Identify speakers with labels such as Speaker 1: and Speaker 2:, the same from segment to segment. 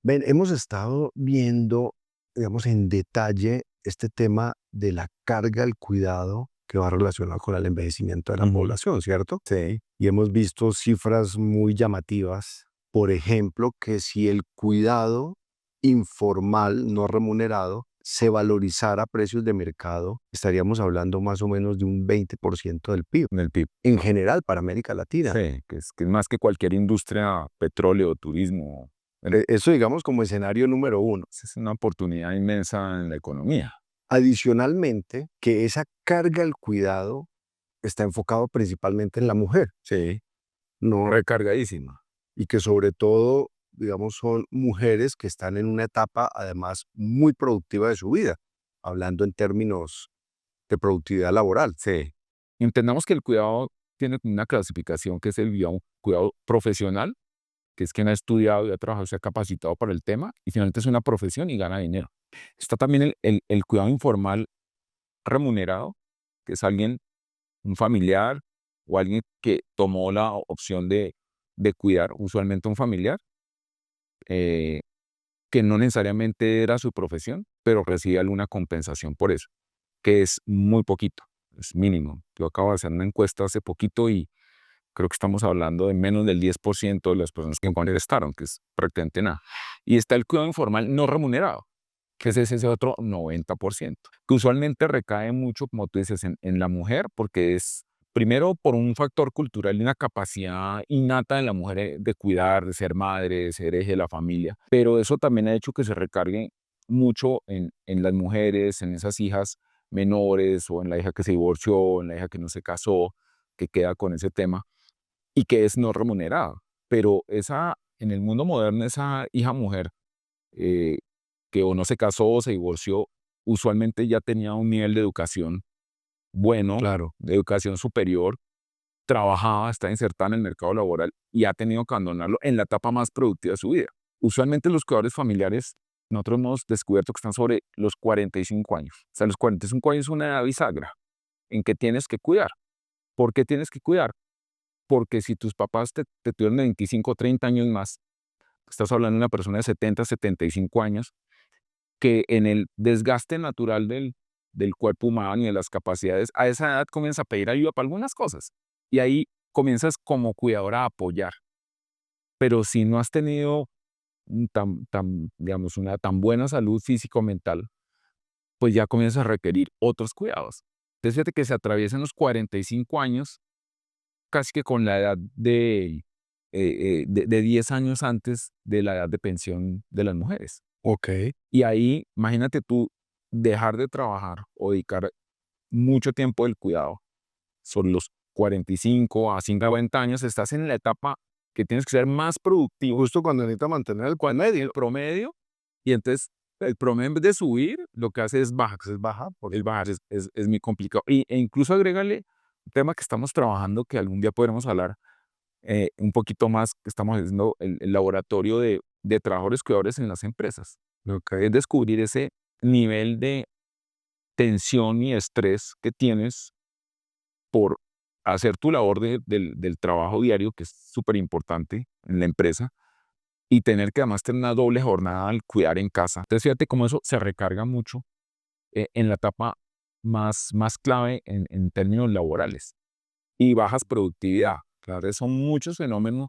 Speaker 1: Ven, hemos estado viendo, digamos, en detalle este tema de la carga del cuidado que va relacionado con el envejecimiento de la
Speaker 2: Ujú.
Speaker 1: población, ¿cierto?
Speaker 2: Sí,
Speaker 1: Y hemos visto cifras muy llamativas. Por ejemplo, que si el cuidado informal no remunerado se valorizara a precios de mercado, estaríamos hablando más o menos de un 20% del PIB,
Speaker 2: en el PIB.
Speaker 1: en general para América Latina.
Speaker 2: Sí, que es más que cualquier industria, petróleo, turismo.
Speaker 1: Eso digamos como escenario número uno.
Speaker 2: Es una oportunidad inmensa en la economía.
Speaker 1: Adicionalmente, que esa carga del cuidado está enfocado principalmente en la mujer,
Speaker 2: Sí,
Speaker 1: ¿no?
Speaker 2: recargadísima.
Speaker 1: Y que sobre todo, digamos, son mujeres que están en una etapa además muy productiva de su vida, hablando en términos de productividad laboral.
Speaker 2: Sí. Entendamos que el cuidado tiene una clasificación que es el cuidado profesional, que es quien ha estudiado y ha trabajado, se ha capacitado para el tema, y finalmente es una profesión y gana dinero. Está también el cuidado informal remunerado, que es alguien, un familiar o alguien que tomó la opción de cuidar, usualmente un familiar, eh, que no necesariamente era su profesión, pero recibe alguna compensación por eso, que es muy poquito, es mínimo. Yo acabo de hacer una encuesta hace poquito y creo que estamos hablando de menos del 10% de las personas que contestaron, que es prácticamente nada. Y está el cuidado informal no remunerado, que es ese otro 90%, que usualmente recae mucho, como tú dices, en la mujer, porque es primero por un factor cultural y una capacidad innata de la mujer de cuidar, de ser madre, de ser eje de la familia, pero eso también ha hecho que se recargue mucho en las mujeres, en esas hijas menores o en la hija que se divorció, en la hija que no se casó, que queda con ese tema y que es no remunerada. Pero esa, en el mundo moderno, esa hija mujer eh, que o no se casó o se divorció, usualmente ya tenía un nivel de educación bueno,
Speaker 1: Claro.
Speaker 2: de educación superior, trabajaba, está insertada en el mercado laboral y ha tenido que abandonarlo en la etapa más productiva de su vida. Usualmente los cuidadores familiares, nosotros hemos descubierto que están sobre los 45 años. O sea, los 45 años es una edad bisagra en que tienes que cuidar. ¿Por qué tienes que cuidar? Porque si tus papás te tuvieron 25 o 30 años más, estás hablando de una persona de 70, 75 años, que en el desgaste natural del cuerpo humano y de las capacidades, a esa edad comienza a pedir ayuda para algunas cosas. Y ahí comienzas como cuidador a apoyar. Pero si no has tenido digamos, una tan buena salud físico-mental, pues ya comienzas a requerir otros cuidados. Entonces, fíjate que se atraviesan los 45 años casi que con la edad de 10 años antes de la edad de pensión de las mujeres.
Speaker 1: Ok.
Speaker 2: Y ahí, imagínate tú dejar de trabajar o dedicar mucho tiempo del cuidado. Son los 45 a 50 años, estás en la etapa que tienes que ser más productivo,
Speaker 1: Justo cuando necesita mantener el
Speaker 2: el
Speaker 1: promedio.
Speaker 2: promedio, y entonces el promedio en vez de subir, lo que hace es bajar.
Speaker 1: Es baja,
Speaker 2: El bajar es muy complicado. E incluso agrégale un tema que estamos trabajando, que algún día podremos hablar un poquito más, que estamos haciendo el laboratorio de trabajadores cuidadores en las empresas.
Speaker 1: ok.
Speaker 2: Es descubrir ese nivel de tensión y estrés que tienes por hacer tu labor del trabajo diario, que es súper importante en la empresa, y tener que además tener una doble jornada al cuidar en casa. Entonces, fíjate cómo eso se recarga mucho en la etapa más clave en términos laborales y bajas productividad. Claro, son muchos fenómenos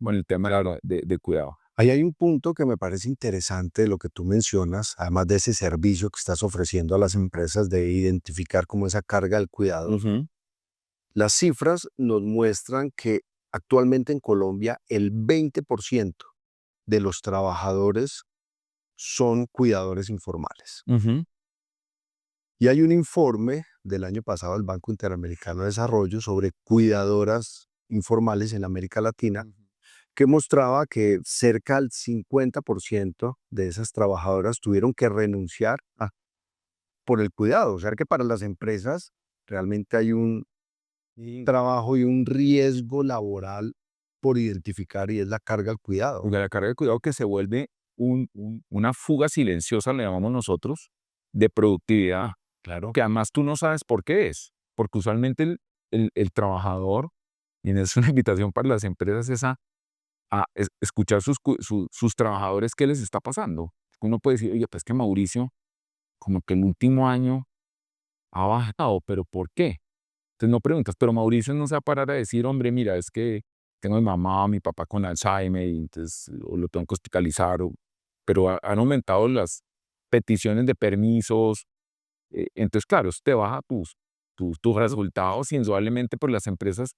Speaker 2: con el tema de cuidado.
Speaker 1: Ahí hay un punto que me parece interesante de lo que tú mencionas, además de ese servicio que estás ofreciendo a las empresas de identificar como esa carga del cuidado.
Speaker 2: Ujú.
Speaker 1: Las cifras nos muestran que actualmente en Colombia el 20% de los trabajadores son cuidadores informales.
Speaker 2: Ujú.
Speaker 1: Y hay un informe del año pasado del Banco Interamericano de Desarrollo sobre cuidadoras informales en América Latina
Speaker 2: Ujú.
Speaker 1: que mostraba que cerca del 50% de esas trabajadoras tuvieron que renunciar por el cuidado. O sea que para las empresas realmente hay un
Speaker 2: Y
Speaker 1: trabajo y un riesgo laboral por identificar y es la carga al cuidado.
Speaker 2: porque la carga de cuidado que se vuelve una fuga silenciosa, le llamamos nosotros, de productividad,
Speaker 1: Claro.
Speaker 2: que además tú no sabes por qué es, porque usualmente el trabajador, y es una invitación para las empresas, esa a escuchar sus trabajadores qué les está pasando. Uno puede decir, oye, pues que Mauricio, como que el último año ha bajado, pero ¿por qué? Entonces no preguntas, pero Mauricio no se va a parar a decir, hombre, mira, es que tengo a mi mamá o mi papá con Alzheimer y entonces o lo tengo que hospitalizar, pero han aumentado las peticiones de permisos. Entonces, claro, eso te baja tus resultados y indudablemente por las empresas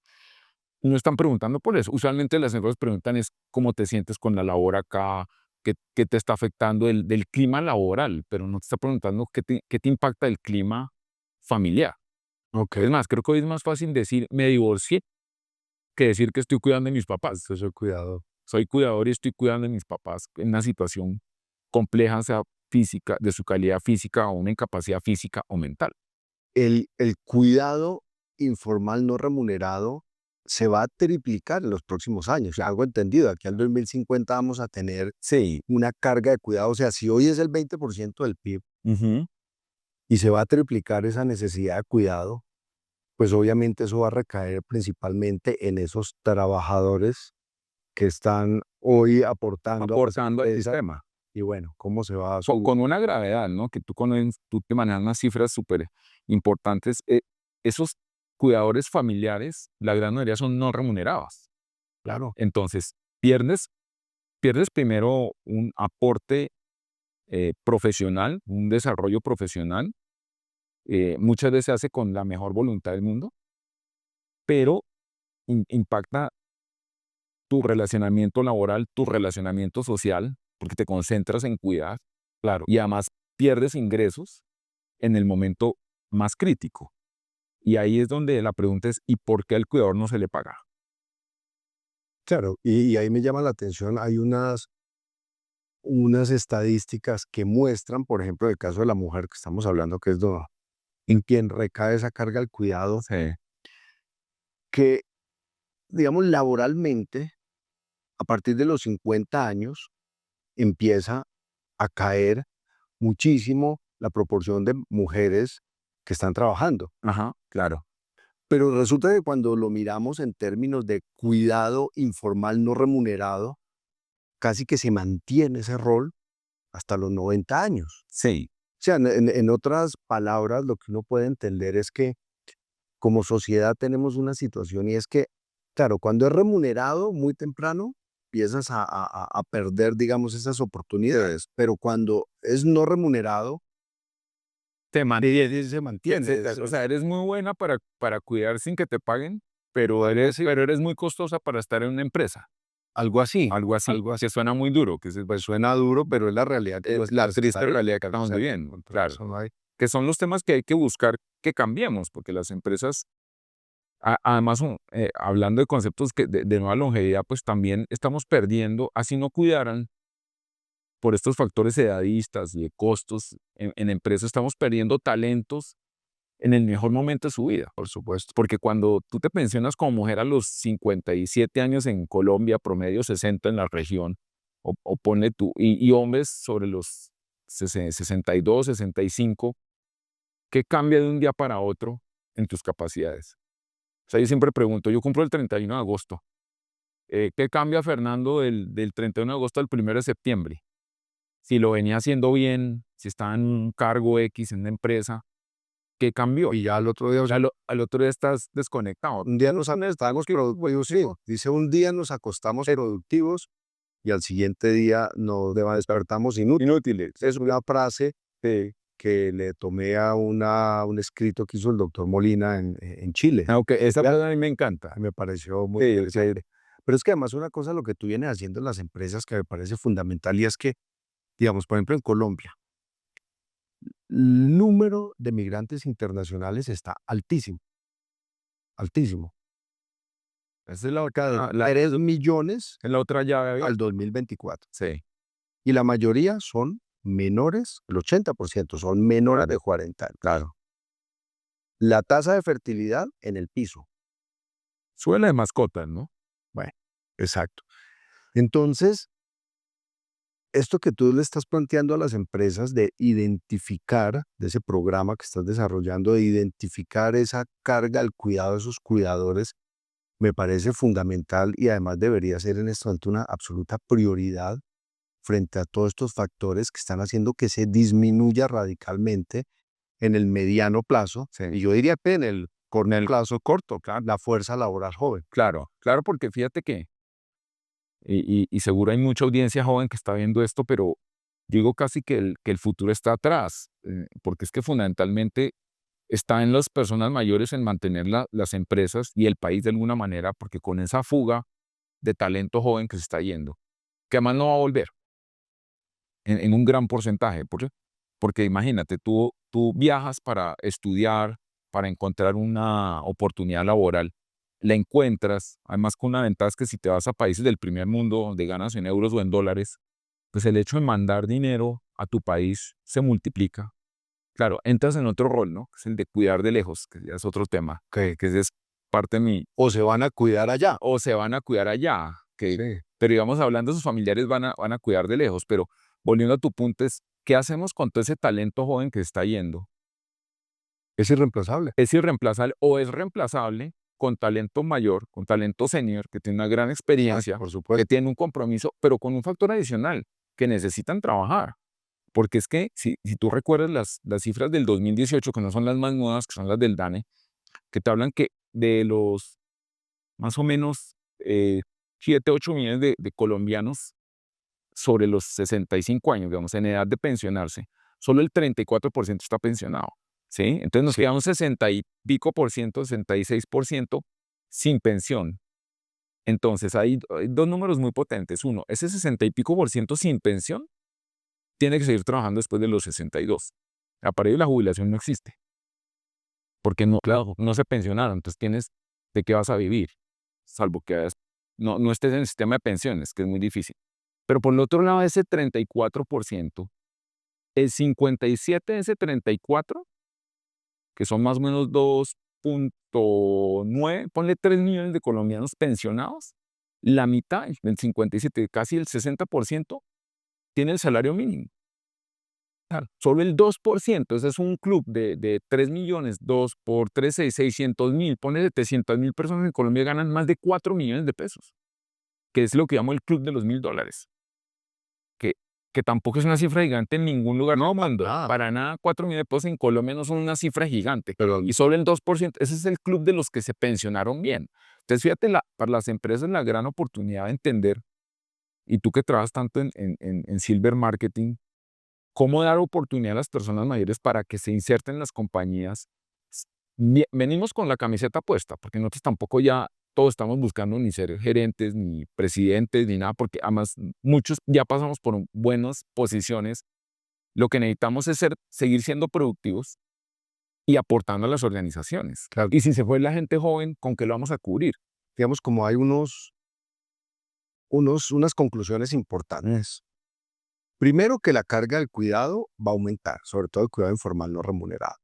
Speaker 2: no están preguntando por eso. Usualmente las empresas preguntan es cómo te sientes con la labor acá, qué te está afectando del clima laboral, pero no te está preguntando qué te impacta el clima familiar.
Speaker 1: Ok.
Speaker 2: Es más, creo que hoy es más fácil decir me divorcié que decir que estoy cuidando de mis papás.
Speaker 1: Entonces, cuidado.
Speaker 2: Soy cuidador y estoy cuidando de mis papás en una situación compleja, sea física, de su calidad física o una incapacidad física o mental.
Speaker 1: El cuidado informal no remunerado se va a triplicar en los próximos años. Algo entendido, aquí al 2050 vamos a tener
Speaker 2: Sí.
Speaker 1: una carga de cuidado. O sea, si hoy es el 20% del PIB
Speaker 2: Ujú.
Speaker 1: y se va a triplicar esa necesidad de cuidado, pues obviamente eso va a recaer principalmente en esos trabajadores que están hoy aportando a las
Speaker 2: Aportando al
Speaker 1: empresas.
Speaker 2: sistema.
Speaker 1: Y bueno, ¿cómo se va a
Speaker 2: Con una gravedad, ¿no? Que tú te manejas unas cifras súper importantes. Esos cuidadores familiares, la gran mayoría son no remunerados.
Speaker 1: Claro,
Speaker 2: Entonces, pierdes primero un aporte profesional, un desarrollo profesional. Muchas veces se hace con la mejor voluntad del mundo, pero impacta tu relacionamiento laboral, tu relacionamiento social, porque te concentras en cuidar,
Speaker 1: claro,
Speaker 2: y además pierdes ingresos en el momento más crítico. Y ahí es donde la pregunta es, ¿y por qué al cuidador no se le paga?
Speaker 1: claro. Y ahí me llama la atención, hay unas estadísticas que muestran, por ejemplo, el caso de la mujer que estamos hablando, que es en quien recae esa carga del cuidado,
Speaker 2: Sí.
Speaker 1: que, digamos, laboralmente, a partir de los 50 años, empieza a caer muchísimo la proporción de mujeres que están trabajando.
Speaker 2: Ajá, claro.
Speaker 1: Pero resulta que cuando lo miramos en términos de cuidado informal no remunerado, casi que se mantiene ese rol hasta los 90 años.
Speaker 2: Sí.
Speaker 1: O sea, en otras palabras, lo que uno puede entender es que como sociedad tenemos una situación y es que, claro, cuando es remunerado muy temprano, empiezas a perder, digamos, esas oportunidades, pero cuando es no remunerado,
Speaker 2: Te
Speaker 1: se mantiene.
Speaker 2: o sea, eres muy buena para cuidar sin que te paguen, pero eres muy costosa para estar en una empresa.
Speaker 1: Algo así,
Speaker 2: Algo así,
Speaker 1: algo así.
Speaker 2: que suena muy duro,
Speaker 1: Pues suena duro, pero es la realidad que
Speaker 2: es la
Speaker 1: pues, está
Speaker 2: triste
Speaker 1: ahí.
Speaker 2: realidad que
Speaker 1: O
Speaker 2: estamos
Speaker 1: sea,
Speaker 2: viviendo,
Speaker 1: contra
Speaker 2: claro.
Speaker 1: eso no hay.
Speaker 2: Que son los temas que hay que buscar que cambiemos, porque las empresas, además, hablando de conceptos de nueva longevidad, pues también estamos perdiendo, así no cuidaran por estos factores edadistas y de costos en empresas, estamos perdiendo talentos en el mejor momento de su vida.
Speaker 1: Por supuesto.
Speaker 2: Porque cuando tú te pensionas como mujer a los 57 años en Colombia, promedio 60 en la región, o ponle tú, y hombres sobre los 62, 65, ¿qué cambia de un día para otro en tus capacidades? O sea, yo siempre pregunto, yo cumplo el 31 de agosto, ¿qué cambia Fernando del 31 de agosto al 1 de septiembre? Si lo venía haciendo bien, si estaba en un cargo X en una empresa, ¿qué cambió?
Speaker 1: Y ya al otro día, o sea,
Speaker 2: Al otro día estás desconectado.
Speaker 1: un día nos acostamos productivos, sí, dice un día nos acostamos productivos y al siguiente día nos despertamos inútiles. Es una frase que le tomé a un escrito que hizo el doctor Molina en Chile.
Speaker 2: Aunque esa
Speaker 1: Ya,
Speaker 2: frase a mí me encanta.
Speaker 1: me pareció muy
Speaker 2: Sí,
Speaker 1: interesante. Pero es que además una cosa, lo que tú vienes haciendo en las empresas que me parece fundamental y es que, digamos, por ejemplo, en Colombia, el número de migrantes internacionales está altísimo, altísimo.
Speaker 2: esa es la otra,
Speaker 1: Cada 3 millones
Speaker 2: es la otra llave
Speaker 1: al
Speaker 2: abierta.
Speaker 1: 2024.
Speaker 2: Sí,
Speaker 1: Y la mayoría son menores, el 80% son menores de 40 años.
Speaker 2: claro.
Speaker 1: La tasa de fertilidad en el piso.
Speaker 2: Suela de mascotas, ¿no?
Speaker 1: Bueno, exacto. Entonces, esto que tú le estás planteando a las empresas de identificar, de ese programa que estás desarrollando, de identificar esa carga al cuidado de esos cuidadores, me parece fundamental y además debería ser en este momento una absoluta prioridad frente a todos estos factores que están haciendo que se disminuya radicalmente en el mediano plazo,
Speaker 2: Sí.
Speaker 1: y yo diría que en el plazo corto, claro, la fuerza laboral joven.
Speaker 2: Claro, claro, porque fíjate que, y seguro hay mucha audiencia joven que está viendo esto, pero digo casi que el futuro está atrás, porque es que fundamentalmente está en las personas mayores en mantener las empresas y el país de alguna manera, porque con esa fuga de talento joven que se está yendo, que además no va a volver en un gran porcentaje, porque imagínate, tú viajas para estudiar, para encontrar una oportunidad laboral, la encuentras, además con una ventaja es que si te vas a países del primer mundo donde ganas en euros o en dólares, pues el hecho de mandar dinero a tu país se multiplica. Claro, entras en otro rol, ¿no? Que es el de cuidar de lejos, que ya es otro tema, que ese es parte de mi,
Speaker 1: O se van a cuidar allá.
Speaker 2: o se van a cuidar allá,
Speaker 1: Sí.
Speaker 2: pero digamos, hablando de sus familiares van a cuidar de lejos, pero volviendo a tu punto es, ¿qué hacemos con todo ese talento joven que está yendo?
Speaker 1: Es irreemplazable.
Speaker 2: ¿Es irreemplazable o es reemplazable con talento mayor, con talento senior, que tiene una gran experiencia,
Speaker 1: Por
Speaker 2: que
Speaker 1: supuesto.
Speaker 2: tiene un compromiso, pero con un factor adicional, que necesitan trabajar? Porque es que si tú recuerdas las cifras del 2018, que no son las más nuevas, que son las del DANE, que te hablan que de los más o menos 7, 8 millones de colombianos sobre los 65 años, digamos, en edad de pensionarse, solo el 34% está pensionado, ¿sí? Entonces nos
Speaker 1: Sí.
Speaker 2: queda un 60 y pico por ciento, 66% sin pensión. Entonces hay dos números muy potentes. Uno, ese 60 y pico por ciento sin pensión tiene que seguir trabajando después de los 62. Para ellos la jubilación no existe, porque no, claro, no se pensionaron, entonces tienes de qué vas a vivir, salvo que no estés en el sistema de pensiones, que es muy difícil. Pero por el otro lado, ese 34%, el 57 de ese 34, que son más o menos 2.9, ponle 3 millones de colombianos pensionados, la mitad, el 57, casi el 60%, tiene el salario mínimo. Claro, solo el 2%, ese es un club de 3 millones, 2 por 3, 600.000, pone 700.000 personas en Colombia ganan más de 4 millones de pesos, que es lo que llamo el club de los $1.000. que, que tampoco es una cifra gigante en ningún lugar. No, mando.
Speaker 1: Nada.
Speaker 2: Para nada, 4 millones de pesos en Colombia no son una cifra gigante.
Speaker 1: Pero
Speaker 2: Y solo el 2%, ese es el club de los que se pensionaron bien. Entonces, fíjate, para las empresas la gran oportunidad de entender, y tú que trabajas tanto en Silver Marketing, cómo dar oportunidad a las personas mayores para que se inserten en las compañías. Venimos con la camiseta puesta, porque nosotros tampoco ya todos estamos buscando ni ser gerentes, ni presidentes, ni nada, porque además muchos ya pasamos por buenas posiciones. Lo que necesitamos es seguir siendo productivos y aportando a las organizaciones.
Speaker 1: claro,
Speaker 2: Y si se fue la gente joven, ¿con qué lo vamos a cubrir?
Speaker 1: digamos, como hay unas conclusiones importantes. Primero, que la carga del cuidado va a aumentar, sobre todo el cuidado informal no remunerado.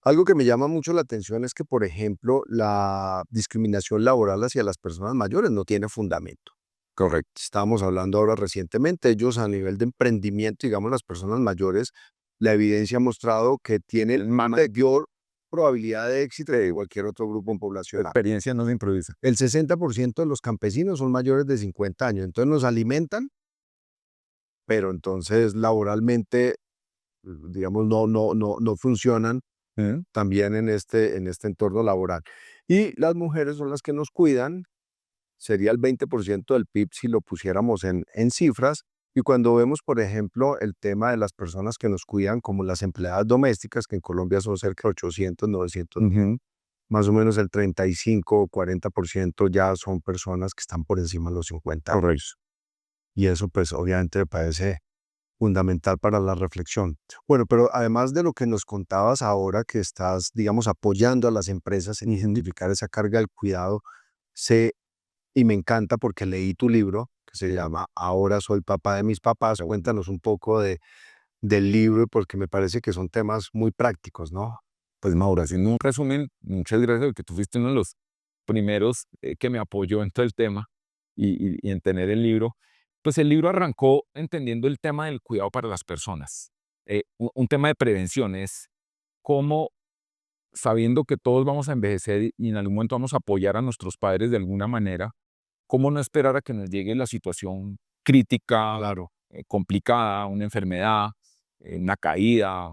Speaker 1: Algo que me llama mucho la atención es que, por ejemplo, la discriminación laboral hacia las personas mayores no tiene fundamento.
Speaker 2: Correcto.
Speaker 1: Estábamos hablando ahora recientemente, ellos a nivel de emprendimiento, digamos, las personas mayores, la evidencia ha mostrado que tienen mayor probabilidad de éxito que cualquier otro grupo poblacional.
Speaker 2: Experiencia no se improvisa.
Speaker 1: El 60% de los campesinos son mayores de 50 años, entonces nos alimentan, pero entonces laboralmente, digamos, no funcionan también en este entorno laboral. Y las mujeres son las que nos cuidan, sería el 20% del PIB si lo pusiéramos en cifras. Y cuando vemos, por ejemplo, el tema de las personas que nos cuidan, como las empleadas domésticas, que en Colombia son cerca de 800, 900, más o menos el 35 o 40% ya son personas que están por encima de los 50 años.
Speaker 2: Correcto.
Speaker 1: Y eso, pues, obviamente me parece fundamental para la reflexión. Bueno, pero además de lo que nos contabas ahora, que estás, digamos, apoyando a las empresas en identificar esa carga del cuidado, sé, y me encanta porque leí tu libro, que se llama Ahora soy papá de mis papás. Cuéntanos un poco del libro, porque me parece que son temas muy prácticos, ¿no?
Speaker 2: Pues Mauro, haciendo un resumen, muchas gracias porque tú fuiste uno de los primeros que me apoyó en todo el tema y en tener el libro. Pues el libro arrancó entendiendo el tema del cuidado para las personas. Un tema de prevención es cómo sabiendo que todos vamos a envejecer y en algún momento vamos a apoyar a nuestros padres de alguna manera, ¿cómo no esperar a que nos llegue la situación crítica,
Speaker 1: Claro.
Speaker 2: complicada, una enfermedad, una caída,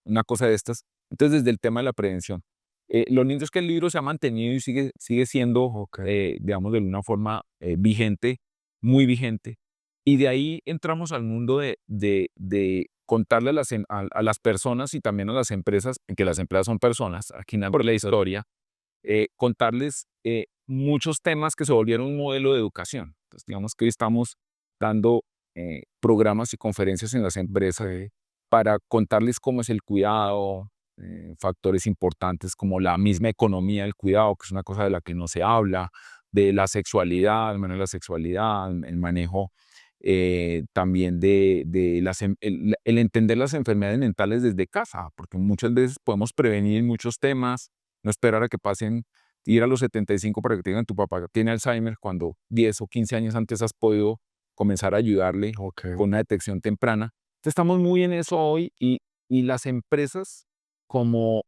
Speaker 2: una cosa de estas? Entonces, desde el tema de la prevención. Lo lindo es que el libro se ha mantenido y sigue siendo,
Speaker 1: Ok.
Speaker 2: digamos, de alguna forma vigente, muy vigente. Y de ahí entramos al mundo de contarle a las personas y también a las empresas, que las empresas son personas, aquí por la historia, contarles muchos temas que se volvieron un modelo de educación. Entonces, digamos que hoy estamos dando programas y conferencias en las empresas para contarles cómo es el cuidado, factores importantes como la misma economía del cuidado, que es una cosa de la que no se habla, de la sexualidad, el manejo de la sexualidad, el manejo también el entender las enfermedades mentales desde casa, porque muchas veces podemos prevenir muchos temas, no esperar a que pasen, ir a los 75 para que te digan tu papá tiene Alzheimer, cuando 10 o 15 años antes has podido comenzar a ayudarle
Speaker 1: Ok.
Speaker 2: con una detección temprana. Entonces estamos muy en eso hoy y las empresas como,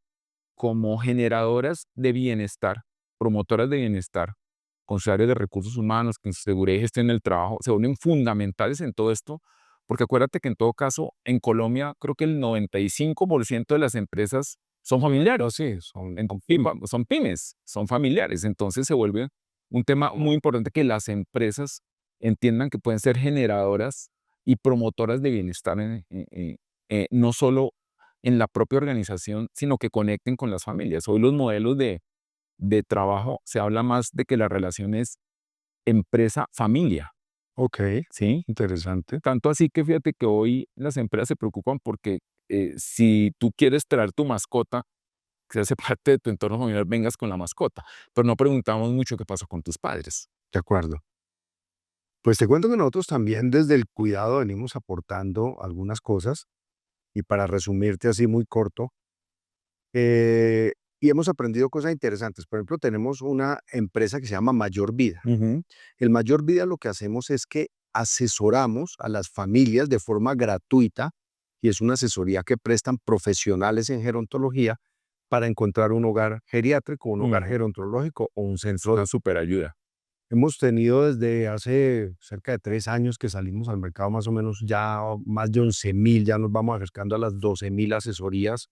Speaker 2: como generadoras de bienestar, promotoras de bienestar, con sus áreas de recursos humanos, con su seguridad y gestión del trabajo, se vuelven fundamentales en todo esto, porque acuérdate que en todo caso, en Colombia, creo que el 95% de las empresas son familiares,
Speaker 1: Sí, son,
Speaker 2: son pymes, son familiares. Entonces se vuelve un tema muy importante que las empresas entiendan que pueden ser generadoras y promotoras de bienestar, no solo en la propia organización, sino que conecten con las familias. Hoy los modelos de trabajo se habla más de que la relación es empresa-familia,
Speaker 1: ok,
Speaker 2: ¿sí?
Speaker 1: interesante.
Speaker 2: Tanto así que fíjate que hoy las empresas se preocupan porque si tú quieres traer tu mascota, que hace parte de tu entorno familiar, vengas con la mascota. Pero no preguntamos mucho qué pasó con tus padres.
Speaker 1: De acuerdo. Pues te cuento que nosotros también desde el cuidado venimos aportando algunas cosas y para resumirte así muy corto, eh, y hemos aprendido cosas interesantes. Por ejemplo, tenemos una empresa que se llama Mayor Vida.
Speaker 2: Ujú.
Speaker 1: El Mayor Vida lo que hacemos es que asesoramos a las familias de forma gratuita y es una asesoría que prestan profesionales en gerontología para encontrar un hogar geriátrico, un hogar gerontológico o un centro de...
Speaker 2: Una super ayuda.
Speaker 1: Hemos tenido desde hace cerca de 3 años que salimos al mercado, más o menos ya más de 11.000, ya nos vamos acercando a las 12.000 asesorías.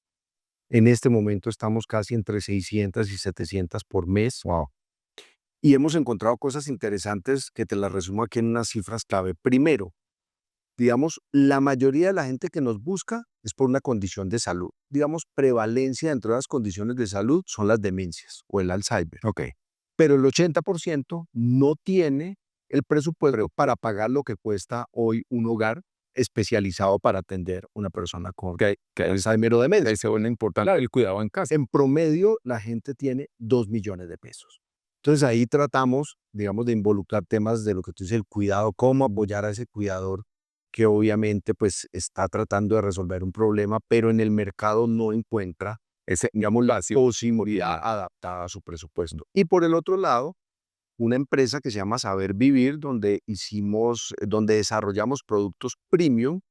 Speaker 1: En este momento estamos casi entre 600 y 700 por mes
Speaker 2: Wow.
Speaker 1: y hemos encontrado cosas interesantes que te las resumo aquí en unas cifras clave. Primero, digamos, la mayoría de la gente que nos busca es por una condición de salud. Digamos, prevalencia dentro de las condiciones de salud son las demencias o el Alzheimer.
Speaker 2: Ok.
Speaker 1: Pero el 80% no tiene el presupuesto para pagar lo que cuesta hoy un hogar especializado para atender una persona con
Speaker 2: Que ahí
Speaker 1: Alzheimer o demencia.
Speaker 2: se vuelve importante el cuidado en casa.
Speaker 1: En promedio, la gente tiene 2 millones de pesos. Entonces ahí tratamos, digamos, de involucrar temas de lo que tú dices, el cuidado, cómo apoyar a ese cuidador que obviamente pues está tratando de resolver un problema, pero en el mercado no encuentra
Speaker 2: Ese
Speaker 1: digamos, la
Speaker 2: espacio.
Speaker 1: posibilidad adaptada a su presupuesto. Y por el otro lado, una empresa que se llama Saber Vivir, donde desarrollamos productos premium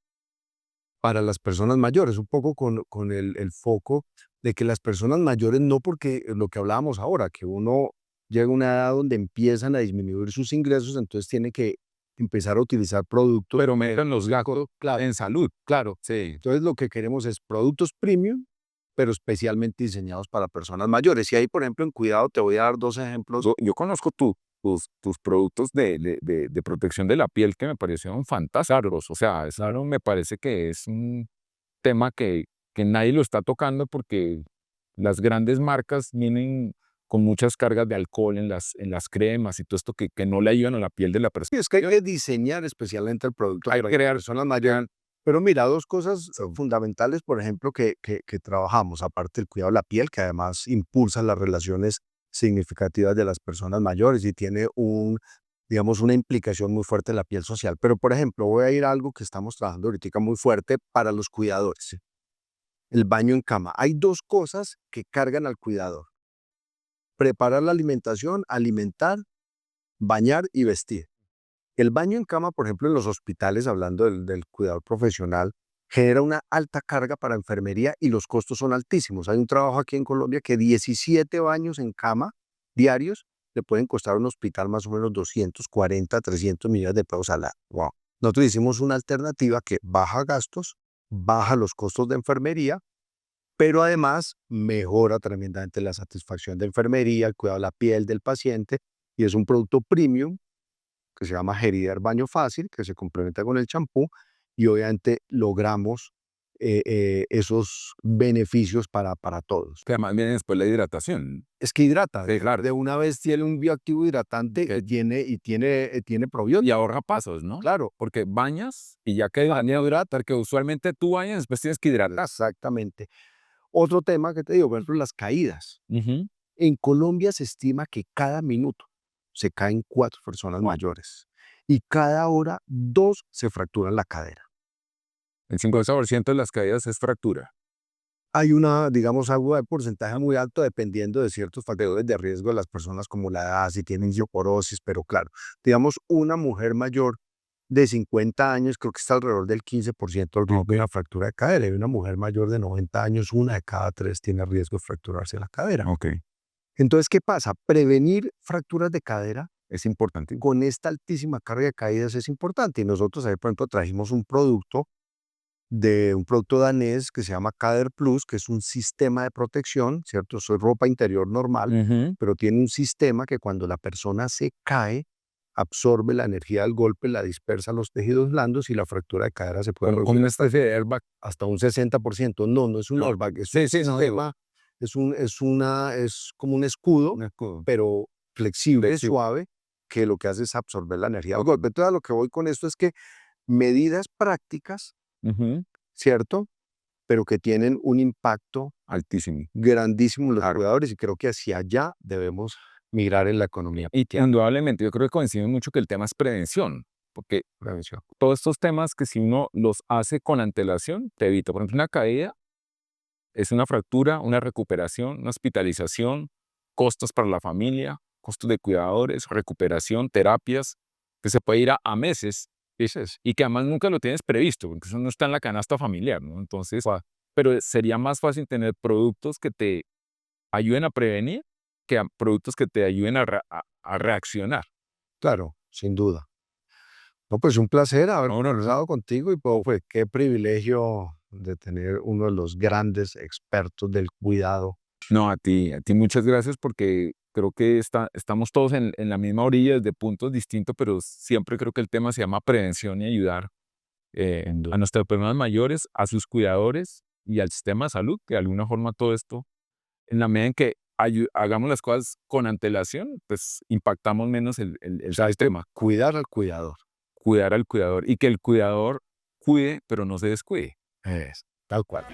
Speaker 1: para las personas mayores, un poco con el foco de que las personas mayores, no porque lo que hablábamos ahora, que uno llega a una edad donde empiezan a disminuir sus ingresos, entonces tiene que empezar a utilizar productos.
Speaker 2: Pero metan los gastos
Speaker 1: Claro,
Speaker 2: en salud.
Speaker 1: claro.
Speaker 2: Sí.
Speaker 1: Entonces lo que queremos es productos premium, pero especialmente diseñados para personas mayores. Y ahí, por ejemplo, en cuidado te voy a dar 2 ejemplos.
Speaker 2: Yo conozco tus productos de protección de la piel que me parecieron fantásticos. O sea, eso me parece que es un tema que nadie lo está tocando porque las grandes marcas vienen con muchas cargas de alcohol en las cremas y todo esto que no le ayudan a la piel de la persona.
Speaker 1: Sí, es que hay que diseñar especialmente el producto para
Speaker 2: Crear.
Speaker 1: personas mayores. Pero mira, 2 cosas fundamentales, por ejemplo, que trabajamos, aparte del cuidado de la piel, que además impulsa las relaciones significativas de las personas mayores y tiene digamos, una implicación muy fuerte en la piel social. Pero, por ejemplo, voy a ir a algo que estamos trabajando ahorita muy fuerte para los cuidadores, el baño en cama. Hay 2 cosas que cargan al cuidador: preparar la alimentación, alimentar, bañar y vestir. El baño en cama, por ejemplo, en los hospitales, hablando del cuidador profesional, genera una alta carga para enfermería y los costos son altísimos. Hay un trabajo aquí en Colombia que 17 baños en cama diarios le pueden costar a un hospital más o menos 240, 300 millones de pesos al año. Wow. Nosotros hicimos una alternativa que baja gastos, baja los costos de enfermería, pero además mejora tremendamente la satisfacción de enfermería, el cuidado de la piel del paciente, y es un producto premium que se llama Gerider Baño Fácil, que se complementa con el champú, y obviamente logramos esos beneficios para todos.
Speaker 2: Que además viene después la hidratación.
Speaker 1: Es que hidrata,
Speaker 2: Sí, claro.
Speaker 1: de una vez tiene un bioactivo hidratante
Speaker 2: Que-
Speaker 1: y tiene
Speaker 2: Y
Speaker 1: probióticos.
Speaker 2: ahorra pasos, ¿no?
Speaker 1: Claro,
Speaker 2: Porque bañas y ya que bañado hidratar, que usualmente tú bañas, después tienes que hidratar.
Speaker 1: exactamente. Otro tema que te digo, por ejemplo, las caídas.
Speaker 2: Ujú.
Speaker 1: En Colombia se estima que cada minuto se caen 4 personas
Speaker 2: Wow.
Speaker 1: mayores y cada hora 2 se fracturan la cadera.
Speaker 2: El 50% de las caídas es fractura.
Speaker 1: Hay una, digamos, algo de porcentaje muy alto dependiendo de ciertos factores de riesgo de las personas como la edad, si tienen osteoporosis, pero claro, digamos, una mujer mayor de 50 años creo que está alrededor del 15% del riesgo de una fractura de cadera, y una mujer mayor de 90 años, una de cada 3 tiene riesgo de fracturarse la cadera.
Speaker 2: Ok.
Speaker 1: Entonces, ¿qué pasa? Prevenir fracturas de cadera
Speaker 2: Es importante.
Speaker 1: con esta altísima carga de caídas es importante. Y nosotros ahí, por ejemplo, trajimos un producto danés que se llama Cader Plus, que es un sistema de protección, ¿cierto? Eso es ropa interior normal,
Speaker 2: Ujú.
Speaker 1: pero tiene un sistema que cuando la persona se cae, absorbe la energía del golpe, la dispersa a los tejidos blandos y la fractura de cadera se puede
Speaker 2: Como
Speaker 1: reducir
Speaker 2: una especie de airbag.
Speaker 1: hasta un 60%. No, no es un
Speaker 2: No.
Speaker 1: airbag, es
Speaker 2: Sí,
Speaker 1: un
Speaker 2: sí, no digo.
Speaker 1: sistema, es como un escudo,
Speaker 2: Un escudo.
Speaker 1: pero flexible,
Speaker 2: Flexible.
Speaker 1: suave, que lo que hace es absorber la energía del golpe. Entonces, a lo que voy con esto es que medidas prácticas,
Speaker 2: Ujú.
Speaker 1: ¿cierto? Pero que tienen un impacto
Speaker 2: Altísimo.
Speaker 1: grandísimo en los
Speaker 2: Claro.
Speaker 1: cuidadores, y creo que hacia allá debemos migrar en la economía.
Speaker 2: Y indudablemente, yo creo que coincide mucho que el tema es prevención, porque
Speaker 1: Prevención.
Speaker 2: todos estos temas que si uno los hace con antelación, te evita. Por ejemplo, una caída es una fractura, una recuperación, una hospitalización, costos para la familia, costos de cuidadores, recuperación, terapias, que se puede ir a meses,
Speaker 1: Dices,
Speaker 2: y que además nunca lo tienes previsto, porque eso no está en la canasta familiar, ¿no? Entonces, pero sería más fácil tener productos que te ayuden a prevenir que a productos que te ayuden a reaccionar.
Speaker 1: claro, sin duda. No, pues un placer haber
Speaker 2: No, no, no.
Speaker 1: conversado contigo, y pues qué privilegio de tener uno de los grandes expertos del cuidado.
Speaker 2: No, a ti muchas gracias porque creo que estamos todos en la misma orilla desde puntos distintos, pero siempre creo que el tema se llama prevención y ayudar
Speaker 1: Sin
Speaker 2: a
Speaker 1: duda.
Speaker 2: nuestras personas mayores, a sus cuidadores y al sistema de salud, que de alguna forma todo esto, en la medida en que hagamos las cosas con antelación, pues impactamos menos el
Speaker 1: Exacto,
Speaker 2: sistema.
Speaker 1: cuidar al cuidador.
Speaker 2: Cuidar al cuidador y que el cuidador cuide, pero no se descuide.
Speaker 1: Es, tal cual.